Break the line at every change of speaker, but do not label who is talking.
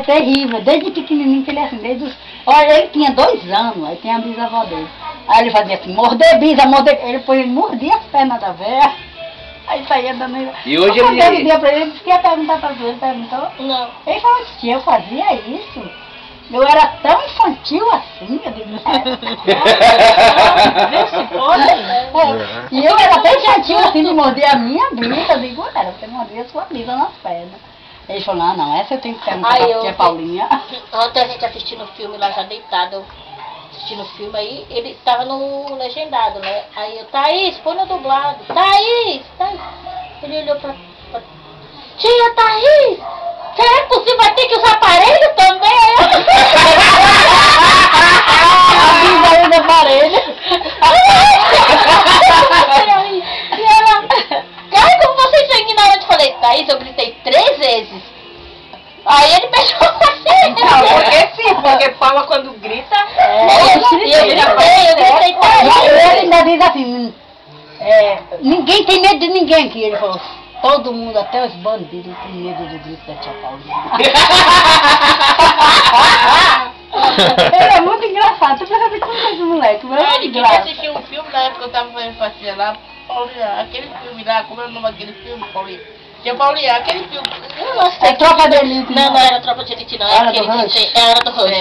É terrível, desde pequenininho que ele é assim, desde os... Olha, ele tinha 2 anos, aí tem a bisavó dele. Aí ele fazia assim, morder bisa, morder... Ele mordia as pernas da velha. Aí saía dando...
E hoje
eu
ele...
um dia pra ele, disse que ia perguntar pra ele, perguntou?
Não.
Ele falou assim, eu fazia isso? Eu era tão infantil assim, eu digo, E eu era tão infantil assim de morder a minha bisa, eu digo, era, você mordia a sua bisa nas pernas. Ele falou, não, essa eu tenho que perguntar pra tia Paulinha.
Ontem a gente assistindo o filme lá, já deitado, assistindo o filme aí, ele tava no legendado, né? Aí eu, Thaís, põe no dublado. Thaís! Ele olhou pra... Tia Thaís! Será que você vai ter que usar aparelho também?
A bisa aí do aparelho.
E ela... Ai, como você chegou na hora de falei, Thaís, eu gritei 3 vezes. Aí ele beijou assim.
Não, porque sim, porque Paula quando grita...
E eu gritei 3
Ele
vezes.
ainda diz assim, ninguém tem medo de ninguém aqui. Ele falou, todo mundo, até os bandidos, tem medo do grito da tia Paulinha. Ele é muito engraçado, tu precisa ver como é esse moleque, mas é
Ele
muito
queria
engraçado.
assistir um filme na época que eu tava fazendo faxina lá, Paulinha, aquele filme lá, como é o nome daquele filme, Paulinha? Tia Paulinha, aquele filme.
É Tropa de Elite.
Não, não era Tropa de Elite, não.
Era
Era
do Rush.
Era do Rush.